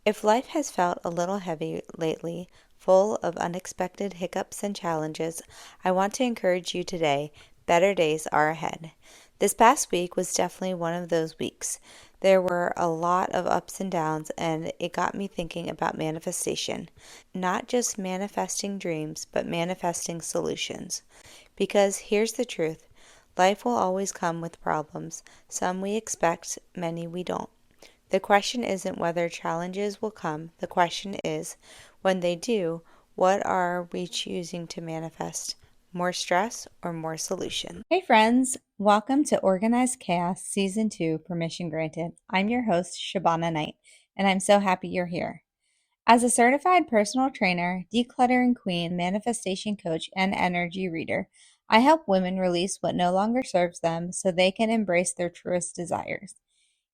If life has felt a little heavy lately, full of unexpected hiccups and challenges, I want to encourage you today. Better days are ahead. This past week was definitely one of those weeks. There were a lot of ups and downs, and it got me thinking about manifestation. Not just manifesting dreams, but manifesting solutions. Because here's the truth, life will always come with problems. Some we expect, many we don't. The question isn't whether challenges will come. The question is, when they do, what are we choosing to manifest? More stress or more solution? Hey friends, welcome to Organized Chaos Season 2 Permission Granted. I'm your host, Shabana Knight, and I'm so happy you're here. As a certified personal trainer, decluttering queen, manifestation coach, and energy reader, I help women release what no longer serves them so they can embrace their truest desires.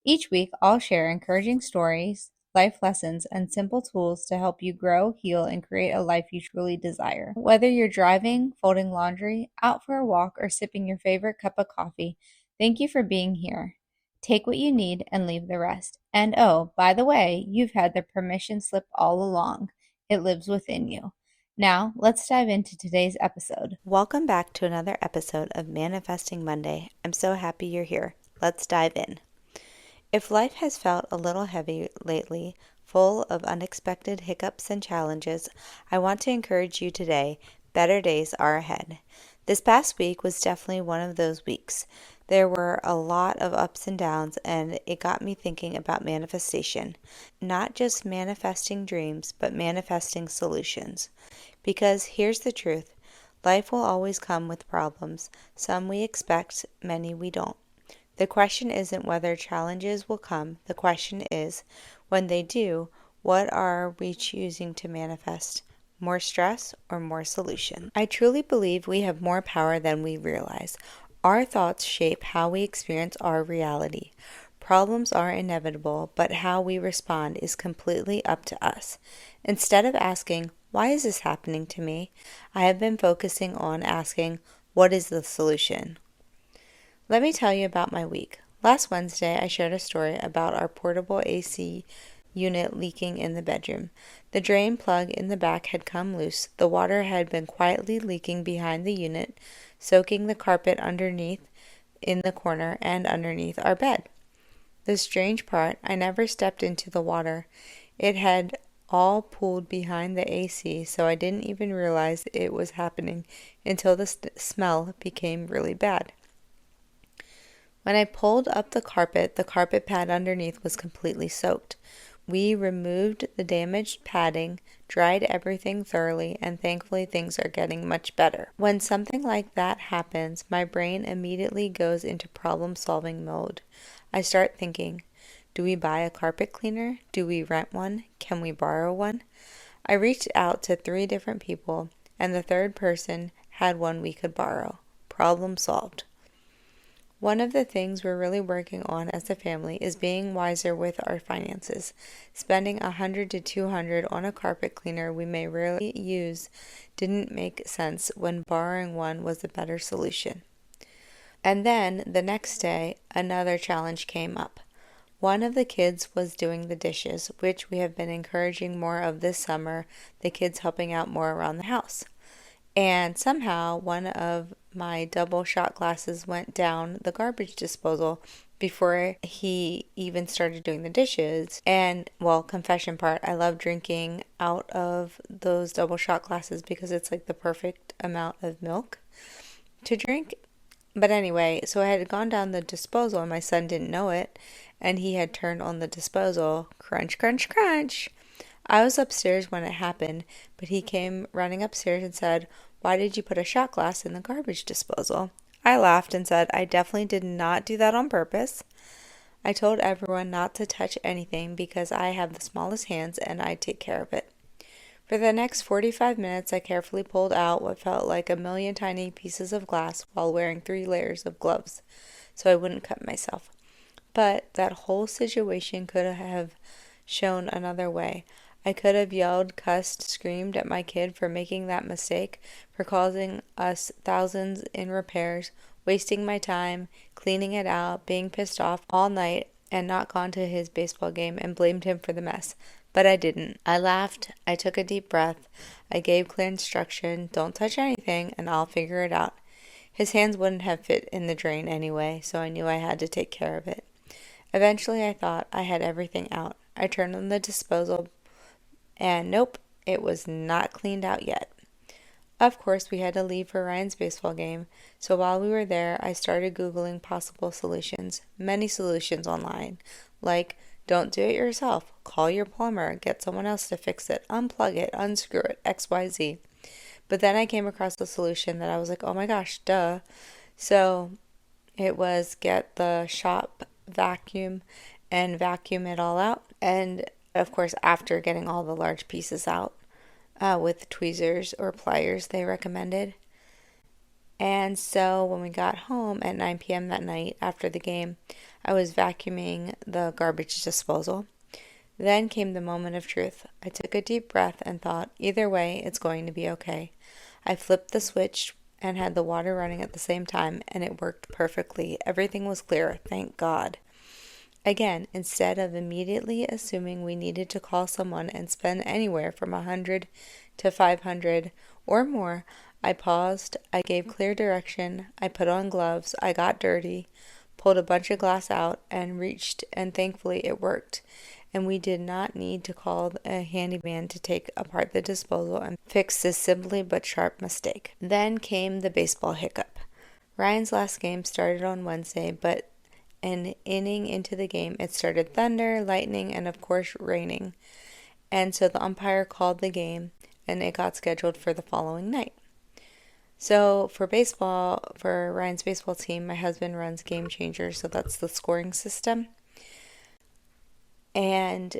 Each week, I'll share encouraging stories, life lessons, and simple tools to help you grow, heal, and create a life you truly desire. Whether you're driving, folding laundry, out for a walk, or sipping your favorite cup of coffee, thank you for being here. Take what you need and leave the rest. And oh, by the way, you've had the permission slip all along. It lives within you. Now, let's dive into today's episode. Welcome back to another episode of Manifesting Monday. I'm so happy you're here. Let's dive in. If life has felt a little heavy lately, full of unexpected hiccups and challenges, I want to encourage you today. Better days are ahead. This past week was definitely one of those weeks. There were a lot of ups and downs, and it got me thinking about manifestation. Not just manifesting dreams, but manifesting solutions. Because here's the truth, life will always come with problems. Some we expect, many we don't. The question isn't whether challenges will come. The question is, when they do, what are we choosing to manifest? More stress or more solution? I truly believe we have more power than we realize. Our thoughts shape how we experience our reality. Problems are inevitable, but how we respond is completely up to us. Instead of asking, why is this happening to me? I have been focusing on asking, what is the solution? Let me tell you about my week. Last Wednesday, I shared a story about our portable AC unit leaking in the bedroom. The drain plug in the back had come loose. The water had been quietly leaking behind the unit, soaking the carpet underneath in the corner and underneath our bed. The strange part, I never stepped into the water. It had all pooled behind the AC, so I didn't even realize it was happening until the smell became really bad. When I pulled up the carpet pad underneath was completely soaked. We removed the damaged padding, dried everything thoroughly, and thankfully things are getting much better. When something like that happens, my brain immediately goes into problem-solving mode. I start thinking, do we buy a carpet cleaner? Do we rent one? Can we borrow one? I reached out to 3 different people, and the third person had one we could borrow. Problem solved. One of the things we're really working on as a family is being wiser with our finances. Spending $100 to $200 on a carpet cleaner we may rarely use didn't make sense when borrowing one was a better solution. And then the next day, another challenge came up. One of the kids was doing the dishes, which we have been encouraging more of this summer, the kids helping out more around the house. And somehow one of my double shot glasses went down the garbage disposal before he even started doing the dishes. And, well, confession part, I love drinking out of those double shot glasses because it's like the perfect amount of milk to drink. But anyway, so I had gone down the disposal and my son didn't know it, and he had turned on the disposal. Crunch, crunch, crunch. I was upstairs when it happened, but he came running upstairs and said, "Why did you put a shot glass in the garbage disposal?" I laughed and said, "I definitely did not do that on purpose." I told everyone not to touch anything because I have the smallest hands and I take care of it. For the next 45 minutes, I carefully pulled out what felt like a million tiny pieces of glass while wearing 3 layers of gloves so I wouldn't cut myself. But that whole situation could have shown another way. I could have yelled, cussed, screamed at my kid for making that mistake, for causing us thousands in repairs, wasting my time, cleaning it out, being pissed off all night, and not gone to his baseball game and blamed him for the mess. But I didn't. I laughed. I took a deep breath. I gave clear instruction, don't touch anything, and I'll figure it out. His hands wouldn't have fit in the drain anyway, so I knew I had to take care of it. Eventually, I thought I had everything out. I turned on the disposal, and nope, it was not cleaned out yet. Of course, we had to leave for Ryan's baseball game, so while we were there, I started Googling possible solutions. Many solutions online, like don't do it yourself, call your plumber, get someone else to fix it, unplug it, unscrew it, XYZ. But then I came across a solution that I was like, oh my gosh, duh. So it was get the shop vacuum and vacuum it all out. And of course, after getting all the large pieces out with tweezers or pliers, they recommended. And so when we got home at 9 p.m. that night after the game, I was vacuuming the garbage disposal. Then came the moment of truth. I took a deep breath and thought, either way, it's going to be okay. I flipped the switch and had the water running at the same time, and it worked perfectly. Everything was clear, thank God. Again, instead of immediately assuming we needed to call someone and spend anywhere from 100 to 500 or more, I paused, I gave clear direction, I put on gloves, I got dirty, pulled a bunch of glass out, and reached, and thankfully it worked. And we did not need to call a handyman to take apart the disposal and fix this simply but sharp mistake. Then came the baseball hiccup. Ryan's last game started on Wednesday, but an inning into the game, it started thunder, lightning, and of course raining. And so the umpire called the game, and it got scheduled for the following night. So for baseball, for Ryan's baseball team, my husband runs Game Changer, so that's the scoring system. And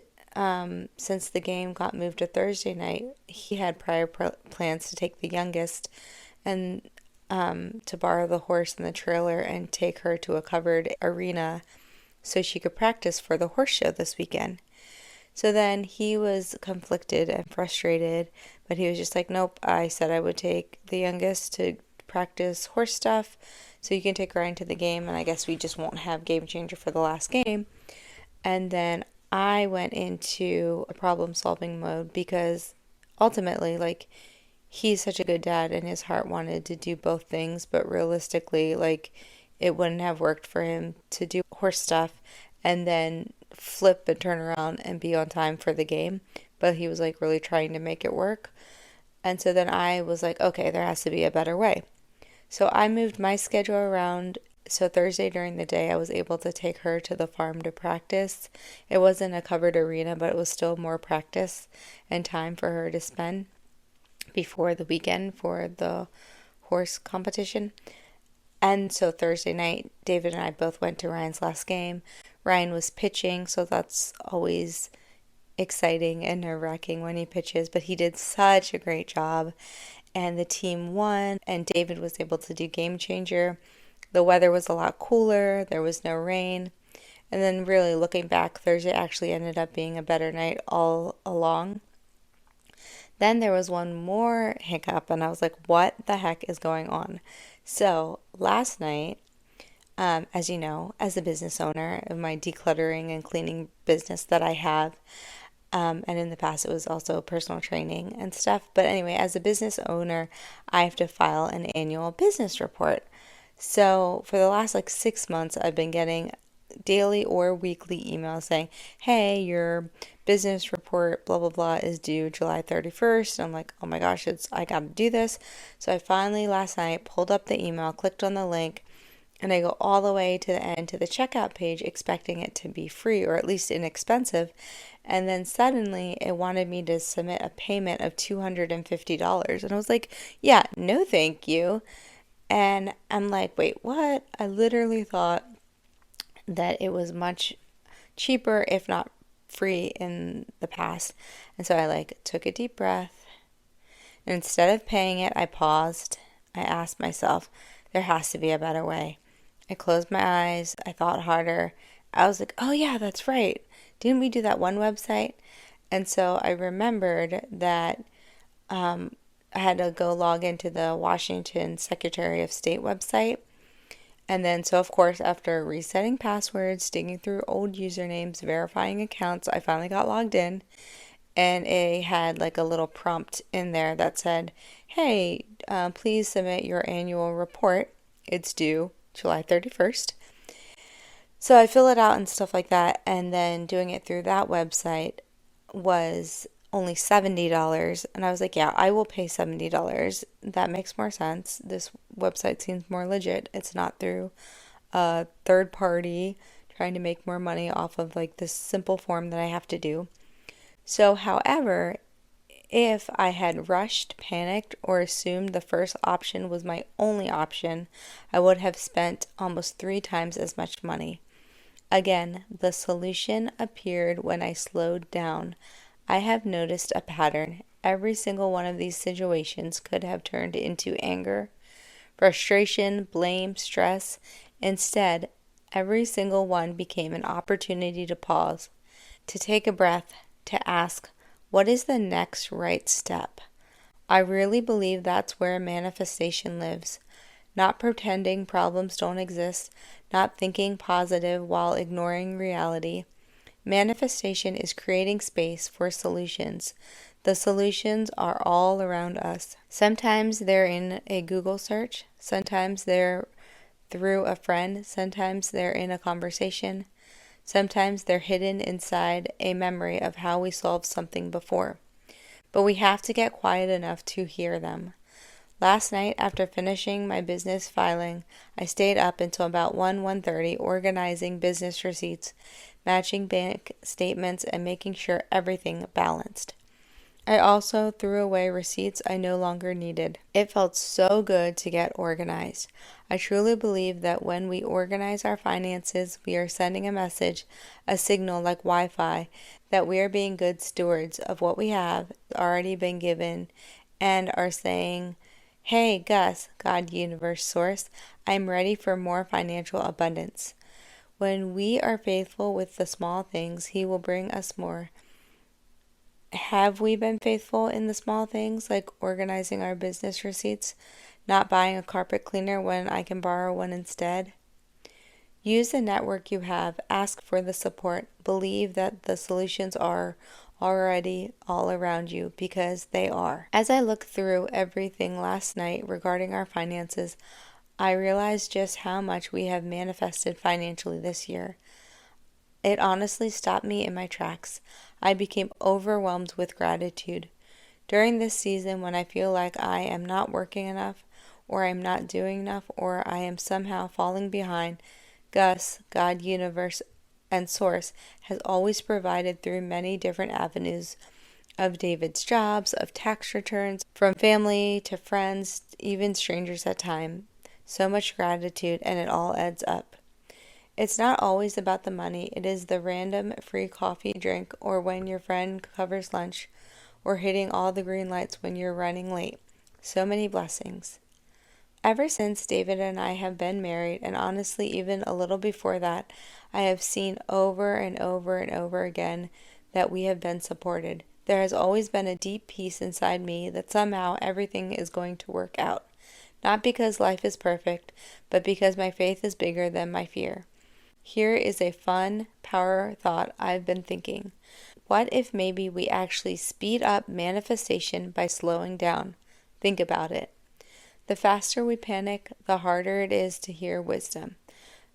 since the game got moved to Thursday night, he had prior plans to take the youngest and to borrow the horse and the trailer and take her to a covered arena so she could practice for the horse show this weekend. So then he was conflicted and frustrated, but he was just like, nope, I said I would take the youngest to practice horse stuff so you can take Ryan to the game, and I guess we just won't have Game Changer for the last game. And then I went into a problem solving mode because ultimately, like, he's such a good dad and his heart wanted to do both things, but realistically, like, it wouldn't have worked for him to do horse stuff and then flip and turn around and be on time for the game. But he was like really trying to make it work. And so then I was like, okay, there has to be a better way. So I moved my schedule around. So Thursday during the day, I was able to take her to the farm to practice. It wasn't a covered arena, but it was still more practice and time for her to spend before the weekend for the horse competition. And so Thursday night, David and I both went to Ryan's last game. Ryan was pitching, so that's always exciting and nerve-wracking when he pitches, but he did such a great job. And the team won, and David was able to do Game Changer. The weather was a lot cooler, there was no rain. And then really looking back, Thursday actually ended up being a better night all along. Then there was one more hiccup, and I was like, what the heck is going on? So last night, as you know, as a business owner of my decluttering and cleaning business that I have, and in the past it was also personal training and stuff. But anyway, as a business owner, I have to file an annual business report. So for the last like 6 months, I've been getting daily or weekly emails saying, hey, your business report, blah, blah, blah, is due July 31st. And I'm like, oh my gosh, I got to do this. So I finally last night pulled up the email, clicked on the link, and I go all the way to the end to the checkout page expecting it to be free or at least inexpensive. And then suddenly it wanted me to submit a payment of $250. And I was like, yeah, no thank you. And I'm like, wait, what? I literally thought that it was much cheaper, if not free, in the past. And so I like took a deep breath. And instead of paying it, I paused. I asked myself, there has to be a better way. I closed my eyes. I thought harder. I was like, oh yeah, that's right. Didn't we do that one website? And so I remembered that I had to go log into the Washington Secretary of State website. And then, so of course, after resetting passwords, digging through old usernames, verifying accounts, I finally got logged in, and it had like a little prompt in there that said, hey, please submit your annual report. It's due July 31st. So I fill it out and stuff like that, and then doing it through that website was only $70. And I was like, yeah, I will pay $70. That makes more sense. This website seems more legit. It's not through a third party trying to make more money off of like this simple form that I have to do. So, however, if I had rushed, panicked, or assumed the first option was my only option, I would have spent almost 3 times as much money. Again, the solution appeared when I slowed down. I have noticed a pattern. Every single one of these situations could have turned into anger, frustration, blame, stress. Instead, every single one became an opportunity to pause, to take a breath, to ask, what is the next right step? I really believe that's where manifestation lives. Not pretending problems don't exist, not thinking positive while ignoring reality. Manifestation is creating space for solutions. The solutions are all around us. Sometimes they're in a Google search, sometimes they're through a friend, sometimes they're in a conversation, sometimes they're hidden inside a memory of how we solved something before. But we have to get quiet enough to hear them. Last night, after finishing my business filing, I stayed up until about 1:30 organizing business receipts, matching bank statements, and making sure everything balanced. I also threw away receipts I no longer needed. It felt so good to get organized. I truly believe that when we organize our finances, we are sending a message, a signal like Wi-Fi, that we are being good stewards of what we have already been given and are saying, hey, Gus, God, universe, source, I'm ready for more financial abundance. When we are faithful with the small things, He will bring us more. Have we been faithful in the small things, like organizing our business receipts, not buying a carpet cleaner when I can borrow one instead? Use the network you have, ask for the support, believe that the solutions are already all around you, because they are. As I looked through everything last night regarding our finances, I realized just how much we have manifested financially this year. It honestly stopped me in my tracks. I became overwhelmed with gratitude. During this season, when I feel like I am not working enough, or I'm not doing enough, or I am somehow falling behind, Gus, God, universe, and source has always provided through many different avenues of David's jobs, of tax returns, from family to friends, even strangers at times. So much gratitude, and it all adds up. It's not always about the money. It is the random free coffee drink, or when your friend covers lunch, or hitting all the green lights when you're running late. So many blessings. Ever since David and I have been married, and honestly even a little before that, I have seen over and over and over again that we have been supported. There has always been a deep peace inside me that somehow everything is going to work out. Not because life is perfect, but because my faith is bigger than my fear. Here is a fun power thought I've been thinking. What if maybe we actually speed up manifestation by slowing down? Think about it. The faster we panic, the harder it is to hear wisdom.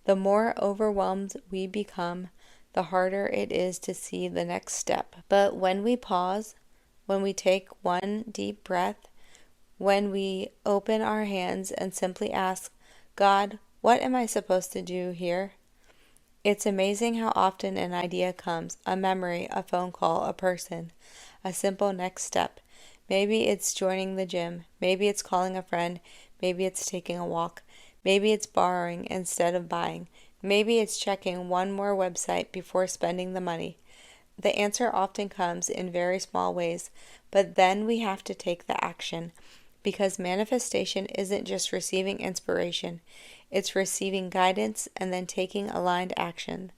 The more overwhelmed we become, the harder it is to see the next step. But when we pause, when we take one deep breath, when we open our hands and simply ask, God, what am I supposed to do here? It's amazing how often an idea comes, a memory, a phone call, a person, a simple next step. Maybe it's joining the gym, maybe it's calling a friend, maybe it's taking a walk, maybe it's borrowing instead of buying, maybe it's checking one more website before spending the money. The answer often comes in very small ways, but then we have to take the action, because manifestation isn't just receiving inspiration, it's receiving guidance and then taking aligned action.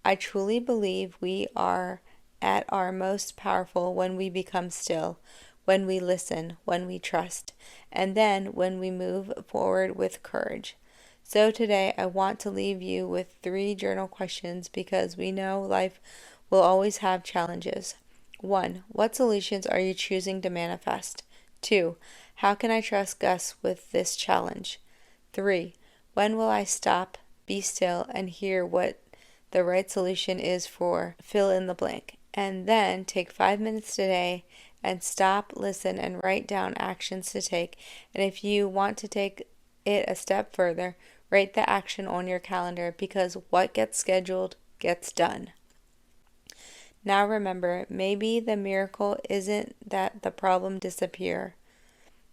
I truly believe we are at our most powerful when we become still, when we listen, when we trust, and then when we move forward with courage. So today I want to leave you with 3 journal questions because we know life will always have challenges. 1. What solutions are you choosing to manifest? 2. How can I trust Gus with this challenge? 3. When will I stop, be still, and hear what the right solution is for fill in the blank? And then take 5 minutes today and stop, listen, and write down actions to take. And if you want to take it a step further, write the action on your calendar because what gets scheduled gets done. Now remember, maybe the miracle isn't that the problem disappear.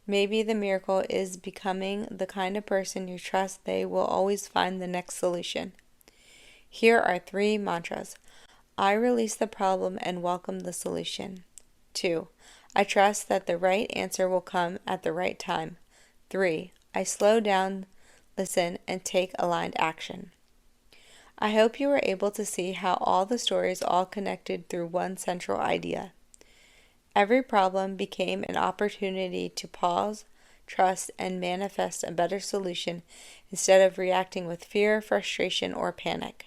Maybe the miracle is becoming the kind of person you trust they will always find the next solution. Here are 3 mantras. I release the problem and welcome the solution. 2. I trust that the right answer will come at the right time. 3. I slow down, listen, and take aligned action. I hope you were able to see how all the stories all connected through one central idea. Every problem became an opportunity to pause, trust, and manifest a better solution instead of reacting with fear, frustration, or panic.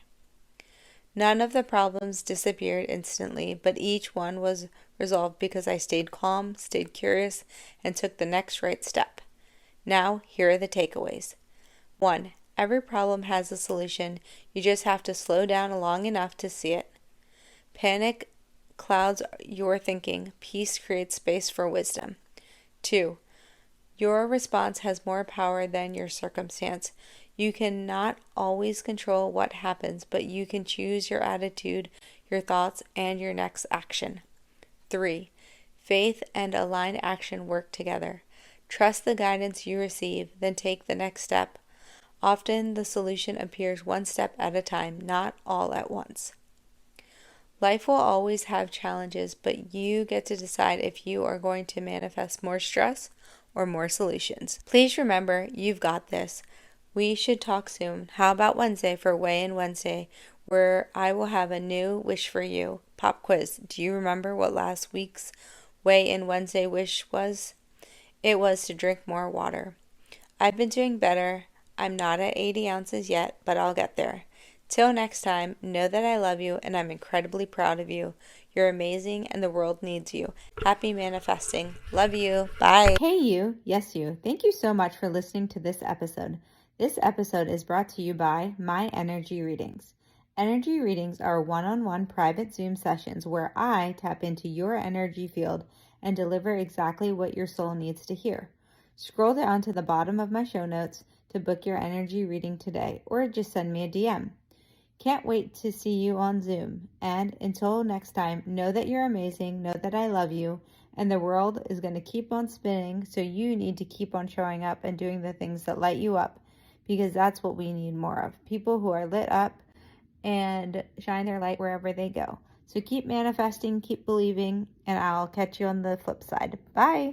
None of the problems disappeared instantly, but each one was resolved because I stayed calm, stayed curious, and took the next right step. Now, here are the takeaways. 1. Every problem has a solution. You just have to slow down long enough to see it. Panic clouds your thinking. Peace creates space for wisdom. 2. Your response has more power than your circumstance. You cannot always control what happens, but you can choose your attitude, your thoughts, and your next action. 3. Faith and aligned action work together. Trust the guidance you receive, then take the next step. Often the solution appears one step at a time, not all at once. Life will always have challenges, but you get to decide if you are going to manifest more stress or more solutions. Please remember, you've got this. We should talk soon. How about Wednesday for Weigh In Wednesday, where I will have a new wish for you. Pop quiz. Do you remember what last week's Weigh In Wednesday wish was? It was to drink more water. I've been doing better. I'm not at 80 ounces yet, but I'll get there. Till next time, know that I love you and I'm incredibly proud of you. You're amazing and the world needs you. Happy manifesting. Love you. Bye. Hey you, yes you. Thank you so much for listening to this episode. This episode is brought to you by My Energy Readings. Energy readings are one-on-one private Zoom sessions where I tap into your energy field and deliver exactly what your soul needs to hear. Scroll down to the bottom of my show notes to book your energy reading today, or just send me a DM. Can't wait to see you on Zoom. And until next time, know that you're amazing, know that I love you, and the world is going to keep on spinning, so you need to keep on showing up and doing the things that light you up, because that's what we need more of. People who are lit up and shine their light wherever they go. So keep manifesting, keep believing, and I'll catch you on the flip side. Bye!